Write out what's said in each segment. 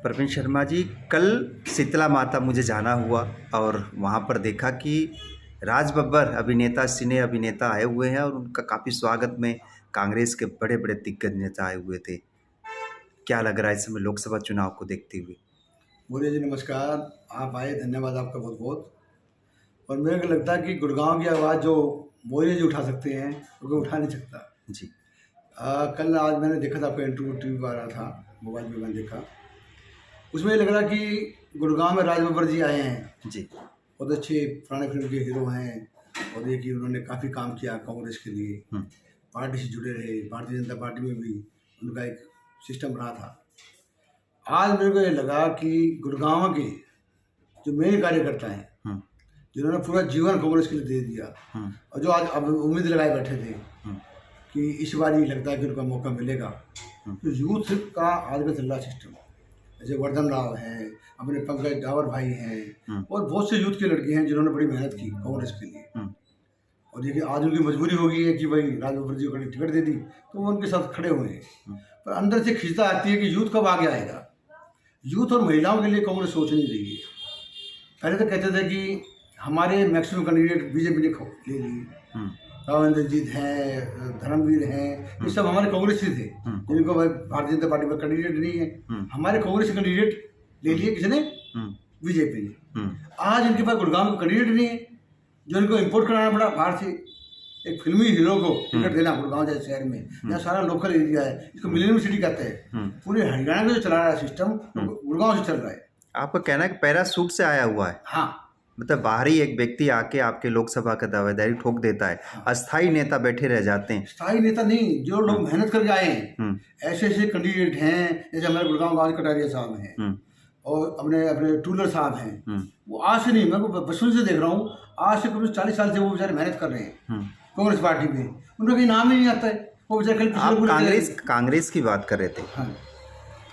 प्रवीण शर्मा जी, कल शीतला माता मुझे जाना हुआ और वहाँ पर देखा कि राज बब्बर अभिनेता सिने अभिनेता आए हुए हैं और उनका काफ़ी स्वागत में कांग्रेस के बड़े बड़े दिग्गज नेता आए हुए थे। क्या लग रहा है इस समय लोकसभा चुनाव को देखते हुए? मौर्य जी नमस्कार। आप आए, धन्यवाद आपका बहुत बहुत। और मेरे को लगता है कि गुड़गांव की आवाज़ जो मौर्य जी उठा सकते हैं वो कोई उठा नहीं सकता जी। कल आज मैंने देखा था, आपका इंटरव्यू टीवी पर आ रहा था, मोबाइल पे मैंने देखा। उसमें ये लग रहा कि गुड़गांव में राज बब्बर जी आए हैं। जी। बहुत अच्छे पुराने फिल्म के हीरो हैं और ये कि उन्होंने काफ़ी काम किया कांग्रेस के लिए, पार्टी से जुड़े रहे। भारतीय जनता पार्टी में भी उनका एक सिस्टम रहा था। आज मेरे को ये लगा कि गुड़गांव के जो मेन कार्यकर्ता हैं, जिन्होंने पूरा जीवन कांग्रेस के लिए दे दिया और जो आज अब उम्मीद लगाए बैठे थे कि इस बार ही लगता है कि उनका मौका मिलेगा, तो यूथ का आज का चल रहा सिस्टम, जैसे वर्धन राव हैं, अपने पंकज डावर भाई हैं और बहुत से यूथ के लड़के हैं जिन्होंने बड़ी मेहनत की कांग्रेस के लिए। और देखिए आज उनकी मजबूरी हो गई है कि भाई राज बब्बर जी को टिकट दे दी तो वो उनके साथ खड़े हुए हैं। पर अंदर से खिंचता आती है कि यूथ कब आगे आएगा। यूथ और महिलाओं के लिए कांग्रेस सोच नहीं रही है। पहले तो कहते थे कि हमारे मैक्सिमम कैंडिडेट बीजेपी ने ले लिए, राव जीत हैं, धर्मवीर हैं, ये सब हमारे कांग्रेस ही थे जिनको भारतीय जनता पार्टी में कैंडिडेट नहीं है। हमारे कांग्रेस कैंडिडेट ले लिए किसने? बीजेपी ने। आज इनके पास गुड़गांव का कैंडिडेट नहीं है, जो इनको इम्पोर्ट कराना पड़ा बाहर से। एक फिल्मी हीरो को टिकट देना गुड़गांव जैसे शहर में, यहाँ सारा लोकल एरिया है, इसको मिलेनियम सिटी कहते हैं। पूरे हरियाणा में जो चला रहा है सिस्टम गुड़गांव से चल रहा है। आपका कहना है कि पैराशूट से आया हुआ है? हाँ, मतलब बाहरी एक व्यक्ति आके आपके लोकसभा का दावेदारी ठोक देता है। अस्थाई नेता बैठे रह जाते हैं। स्थायी नेता नहीं, जो लोग मेहनत करके आए हैं, ऐसे ऐसे कैंडिडेट हैं। जैसे हमारे गुड़गांव गांव कटारिया साहब हैं और अपने अपने टूलर साहब हैं। वो आज से नहीं, मैं बचपन से देख रहा हूँ, आज से करीब 40 साल से वो बेचारे मेहनत कर रहे हैं कांग्रेस पार्टी में। उनका कोई नाम ही नहीं आता है। वो बेचारे कांग्रेस की बात कर रहे थे। हाँ।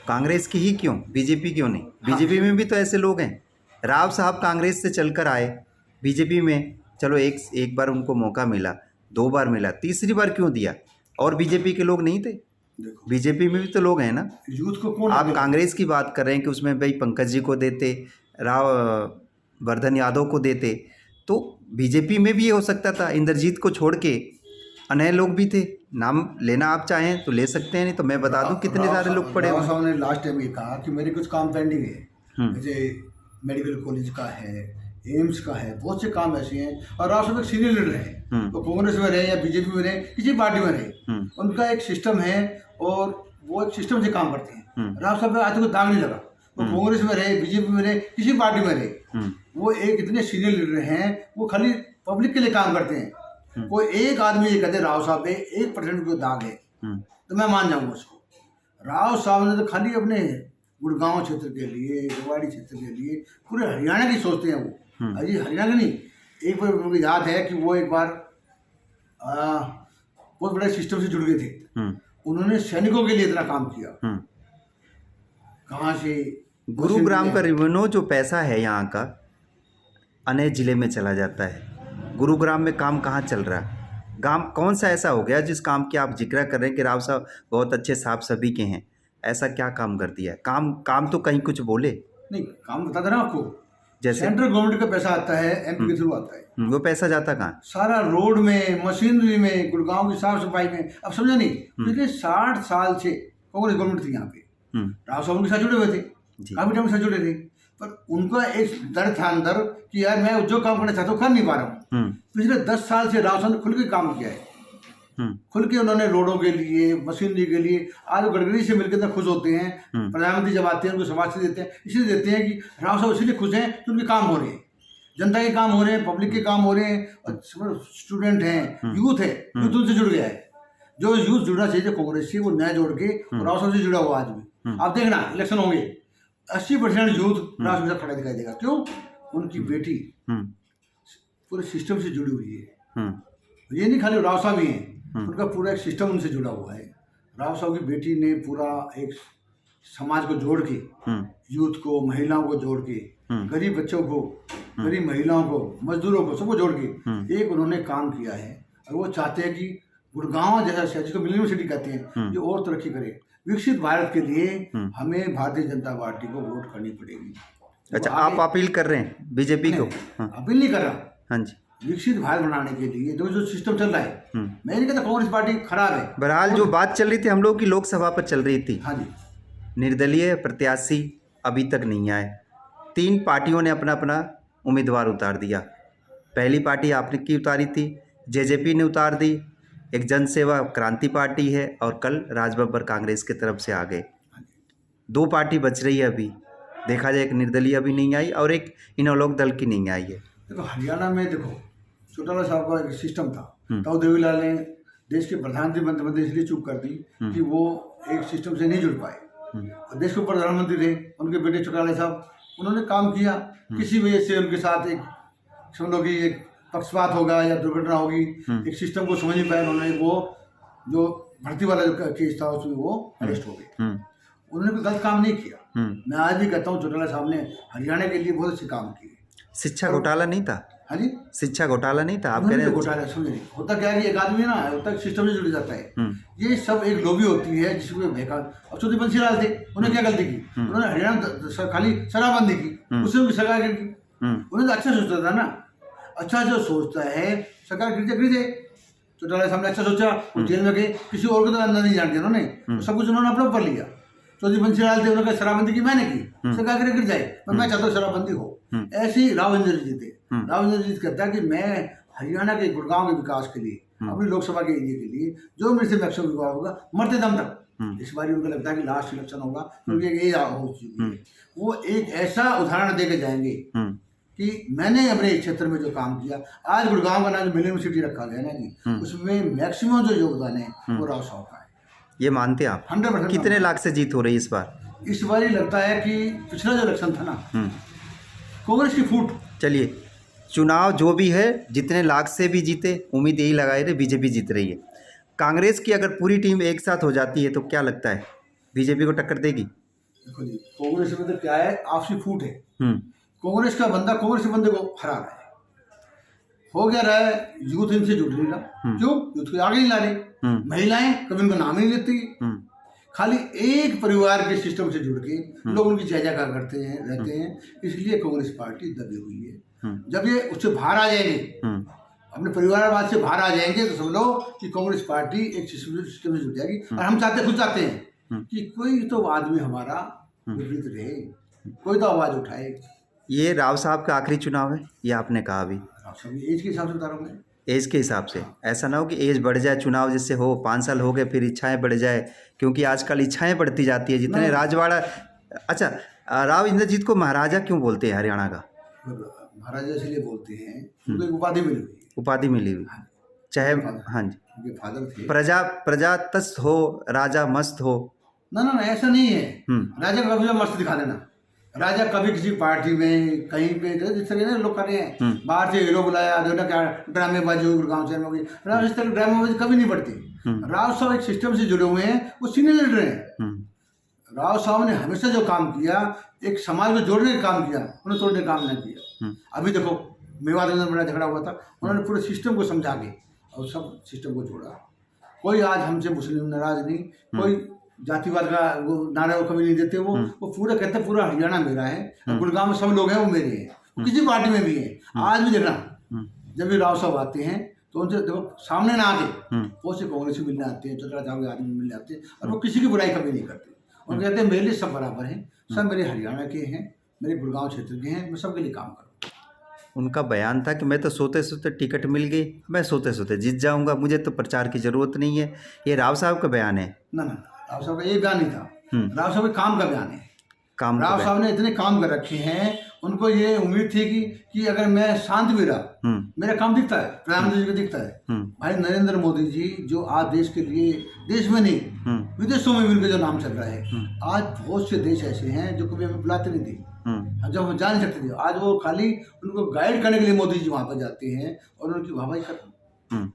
कांग्रेस की ही क्यों, बीजेपी क्यों नहीं? बीजेपी में भी तो ऐसे लोग हैं। राव साहब कांग्रेस से चलकर आए बीजेपी में, चलो एक बार उनको मौका मिला, 2 बार मिला, तीसरी बार क्यों दिया? और बीजेपी के लोग नहीं थे? बीजेपी में भी तो लोग हैं ना। यूथ को कौन? आप कांग्रेस की बात कर रहे हैं कि उसमें भाई पंकज जी को देते, राव वर्धन यादव को देते, तो बीजेपी में भी ये हो सकता था। इंद्रजीत को छोड़ के अन्य लोग भी थे। नाम लेना आप चाहें तो ले सकते हैं, नहीं तो मैं बता दूं कितने सारे लोग पड़े हुए। साहब ने लास्ट टाइम ये कहा कि मेरे कुछ काम पेंडिंग है, जैसे मेडिकल कॉलेज का है, एम्स का है, बहुत से काम ऐसे हैं। और राव साहब एक सीनियर लीडर हैं, तो कांग्रेस में रहे या बीजेपी में रहे, किसी पार्टी में रहे, उनका एक सिस्टम है और वो एक सिस्टम से काम करते हैं। राव साहब आज तक दाग नहीं लगा, वो कांग्रेस में रहे, बीजेपी में रहे, किसी पार्टी में रहे, वो एक इतने सीनियर लीडर हैं, वो खाली पब्लिक के लिए काम करते हैं। कोई एक आदमी ये कहते राव साहब पे 1% को दाग है तो मैं मान जाऊंगा उसको। राव साहब ने तो खाली अपने गुड़गांव क्षेत्र के लिए, रेवाड़ी क्षेत्र के लिए, पूरे हरियाणा की सोचते हैं वो। अजी हरियाणा का नहीं, एक बार मुझे याद है कि वो एक बार बहुत बड़े सिस्टम से जुड़ गए थे। उन्होंने सैनिकों के लिए इतना काम किया। कहाँ से? गुरुग्राम का रेवेन्यू जो पैसा है यहाँ का अन्य जिले में चला जाता है। गुरुग्राम में काम कहाँ चल रहा है? काम कौन सा ऐसा हो गया जिस काम की आप जिक्र कर रहे हैं कि राव साहब बहुत अच्छे साफ सभी के हैं? ऐसा क्या काम कर दिया है? काम तो कहीं कुछ बोले नहीं। काम बता दे रहा हूँ आपको, जैसे सेंट्रल गवर्नमेंट का पैसा आता है, एमपी के थ्रू आता है। वो पैसा जाता कहाँ? सारा रोड में, मशीनरी में, गुड़गांव की साफ सफाई में। अब समझा नहीं, पिछले 60 साल से कांग्रेस गवर्नमेंट थी यहाँ पे, राव साहब उनके साथ जुड़े हुए थे, काफी टाइम से जुड़े थे। पर उनका एक डर था अंदर कि यार मैं जो काम करना चाहता हूँ कर नहीं पा रहा हूँ। पिछले 10 साल से राव साहब ने खुल के काम किया है। खुल के उन्होंने रोडों के लिए, मशीनरी के लिए, आज गडकरी से मिलकर इतना खुश होते हैं। प्रधानमंत्री जब आते हैं उनको शाबाशी देते हैं, इसलिए देते हैं कि राव साहब इसलिए खुश हैं कि उनके काम हो रहे हैं, जनता के काम हो रहे हैं, पब्लिक के काम हो रहे हैं। और स्टूडेंट हैं, यूथ है, यूथ उनसे जुड़ गया है। जो यूथ जुड़ना चाहिए कांग्रेस से, वो नया जोड़ के राव साहब से जुड़ा हुआ आज भी। आप देखना इलेक्शन होंगे, 80% यूथ राव साहब से खड़ा दिखाई देगा। क्यों? उनकी बेटी पूरे सिस्टम से जुड़ी हुई है। ये नहीं खाली राव साहब ही हैं, उनका पूरा एक सिस्टम उनसे जुड़ा हुआ है। राव साहब की बेटी ने पूरा एक समाज को जोड़ के, यूथ को, महिलाओं को जोड़ के, गरीब बच्चों को, गरीब महिलाओं को, मजदूरों को, सबको जोड़ के एक उन्होंने काम किया है। और वो चाहते हैं कि गुड़गांव जैसा शहर, जिसको मिलेनियम सिटी कहते हैं, ये और तरक्की करे। विकसित भारत के लिए हमें भारतीय जनता पार्टी को वोट करनी पड़ेगी। अच्छा, आप अपील कर रहे हैं बीजेपी को? हाँ अपील नहीं कर रहा। हाँ जी, विकसित भारत बनाने के लिए जो सिस्टम चल रहा है, मैं नहीं कहता कांग्रेस पार्टी खराब है। बहरहाल जो बात चल रही थी हम लोग की लोकसभा पर चल रही थी, हाँ जी, निर्दलीय प्रत्याशी अभी तक नहीं आए। 3 पार्टियों ने अपना अपना उम्मीदवार उतार दिया। पहली पार्टी आपने की उतारी थी, जेजेपी ने उतार दी, एक जनसेवा क्रांति पार्टी है, और कल राजबब्बर कांग्रेस की तरफ से आ गए। 2 पार्टी बच रही है अभी, देखा जाए। एक निर्दलीय अभी नहीं आई और एक इनोलोक दल की नहीं आई है। देखो हरियाणा में देखो चौटाला साहब का एक सिस्टम था, ताऊ देवीलाल ने देश के प्रधानमंत्री बनते इसलिए चूक कर दी कि वो एक सिस्टम से नहीं जुड़ पाए। और देश के प्रधानमंत्री थे उनके बेटे चौटाला साहब, उन्होंने काम किया। किसी वजह से उनके साथ एक समझो कि एक पक्षपात होगा या दुर्घटना होगी, एक सिस्टम को समझ नहीं पाए उन्होंने। वो जो भर्ती वाला जो केस था उसमें वो अरेस्ट हो गए। उन्होंने कोई गलत काम नहीं किया। मैं आज भी कहता हूँ चौटाला साहब ने हरियाणा के लिए बहुत अच्छे काम किए। शिक्षा घोटाला नहीं था? हाँ जी, शिक्षा घोटाला नहीं था, आप कह रहे हैं? घोटाला सुनिए, होता क्या है कि एक आदमी ना होता है सिस्टम से जुड़ जाता है। ये सब एक लोबी होती है जिसमें बेकार। अब चौधरी बंसीलाल थे, उन्होंने क्या गलती की? उन्होंने हरियाणा खाली शराबबंदी की, उससे उनकी सरकार गिर गई। उन्होंने तो अच्छा सोचता था ना, अच्छा जो सोचता है सरकार गिर जाए। चौटाला साहब ने अच्छा सोचा, वो जेल में गए, किसी और को तो अंदर नहीं जान दिया उन्होंने, तो सब कुछ उन्होंने अपने ऊपर लिया। चौधरी बंसीलाल थे, उन्होंने शराबबंदी की, मैंने की, सरकार गिर जाए, पर मैं चाहता हूँ शराबबंदी हो। ऐसे ही राव इंद्रजीत थे। राव इंद्रजीत कहता है कि मैं हरियाणा के गुड़गांव के विकास के लिए, अपनी लोकसभा के एरिया के लिए जो मेरे से मैक्सिमम विकास होगा मरते दम तक। इस बार उनको लगता है कि लास्ट इलेक्शन होगा क्योंकि ये हो चुकी है। वो एक ऐसा उदाहरण देके जाएंगे कि मैंने अपने क्षेत्र में जो काम किया। आज गुड़गांव का नाम मिलेनियम सिटी रखा गया ना जी, उसमें मैक्सिमम जो योगदान है वो राव साहब का है। ये मानते हैं आप? 100%। कितने लाख से जीत हो रही है इस बार? इस बार ही लगता है कि पिछला जो इलेक्शन था ना, कांग्रेस की फूट। चलिए, चुनाव जो भी है जितने लाख से भी जीते, उम्मीद यही लगाई रहे बीजेपी जीत रही है। कांग्रेस की अगर पूरी टीम एक साथ हो जाती है तो क्या लगता है बीजेपी को टक्कर देगी? देखो जी, कांग्रेस में तो क्या है, आपसी फूट है। कांग्रेस का बंदा कांग्रेस के बंदे को हरा रहा है। हो गया रहा है, यूथ इनसे जुड़ नहीं रहा। क्यों? यूथ को आगे नहीं ला रहे। महिलाएं कभी उनका नाम ही नहीं लेती। खाली एक परिवार के सिस्टम से जुड़ के लोग उनकी जय जयकार करते हैं, रहते हैं। इसलिए कांग्रेस पार्टी दबी हुई है। जब ये उससे बाहर आ जाएंगे, अपने परिवारवाद से बाहर आ जाएंगे, तो समझ लो कि कांग्रेस पार्टी एक सिस्टम से जुड़ जाएगी। और हम खुद चाहते हैं कि कोई तो आदमी हमारा विपरीत रहे, कोई तो आवाज उठाए। ये राव साहब का आखिरी चुनाव है, ये आपने कहा अभी? एज के हिसाब से बता रहा हूँ मैं। एज के हिसाब से ऐसा ना हो कि एज बढ़ जाए, चुनाव जिससे हो 5 साल हो गए फिर इच्छाएं बढ़ जाए, क्योंकि आजकल इच्छाएं बढ़ती जाती है जितने राजवाड़ा। अच्छा, राव इंद्रजीत को महाराजा क्यों बोलते हैं हरियाणा का? महाराजा इसलिए बोलते हैं उनको एक उपाधि मिली हुई है। उपाधि मिली हुई, चाहे हाँ जी, उनके फादर थे। प्रजा तस्त हो, राजा मस्त हो। ना ऐसा नहीं है। राजा का कभी मस्त दिखा देना। राजा कभी किसी पार्टी में कहीं पे जिस तरह ना लोग कर रहे हैं, बाहर से हीरो बुलाया, देखो ना क्या ड्रामेबाजी हुई गुड़गांव शहर में होगी। राव इस तरह ड्रामेबाजी कभी नहीं बढ़ती। राव साहब एक सिस्टम से जुड़े हुए हैं, वो सीनियर लीडर हैं। राव साहब ने हमेशा जो काम किया, एक समाज को जोड़ने का काम किया, उन्हें तोड़ने का काम नहीं किया। अभी देखो मेवात में बड़ा झगड़ा हुआ था, उन्होंने पूरे सिस्टम को समझा के और सब सिस्टम को जोड़ा। कोई आज हमसे मुस्लिम नाराज नहीं, कोई जातिवाद का वो नारा कभी नहीं देते। वो पूरा कहते हैं पूरा हरियाणा मेरा है, गुड़गांव में सब लोग हैं वो मेरे हैं, किसी पार्टी में भी है। आज भी देखना, जब भी राव साहब आते हैं तो उनसे देखो सामने ना आके वो से कांग्रेस मिलने आते हैं, चौधरी साहब के आदमी मिलने आते हैं, और वो किसी की बुराई कभी नहीं करते। और कहते हैं मेरे लिए सब बराबर हैं, सब मेरे हरियाणा के हैं, मेरे गुड़गांव क्षेत्र के हैं, मैं सबके लिए काम करूँ। उनका बयान था कि मैं तो सोते सोते टिकट मिल गई, मैं सोते सोते जीत जाऊंगा, मुझे तो प्रचार की जरूरत नहीं है। ये राव साहब का बयान है? ना राव साहब का ये बयान नहीं था। राव साहब के काम का बयान है। राव साहब ने इतने काम कर रखे हैं, उनको ये उम्मीद थी कि अगर मैं शांत भी रहा, मेरा काम दिखता है, प्रधानमंत्री जी को दिखता है। भाई नरेंद्र मोदी जी जो आज देश के लिए, देश में नहीं विदेशों में भी उनका जो नाम चल रहा है, आज बहुत से देश ऐसे हैं जो कभी हमें बुलाते नहीं थे, जब हम जा नहीं सकते थे। आज वो खाली उनको गाइड करने के लिए मोदी जी वहाँ पर जाते हैं और उनकी वाहवाही करते हैं।